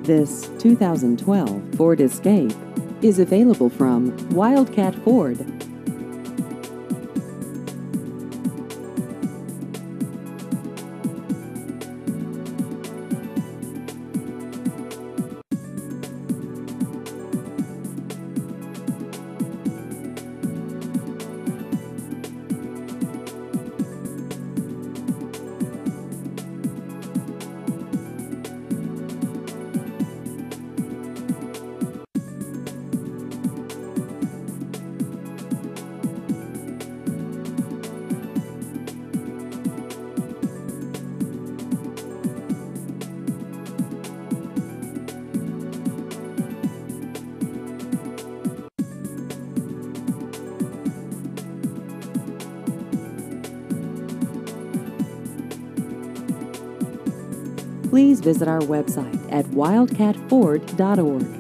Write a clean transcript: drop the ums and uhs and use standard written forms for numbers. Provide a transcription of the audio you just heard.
This 2012 Ford Escape is available from Wildcat Ford. Please visit our website at wildcatford.org.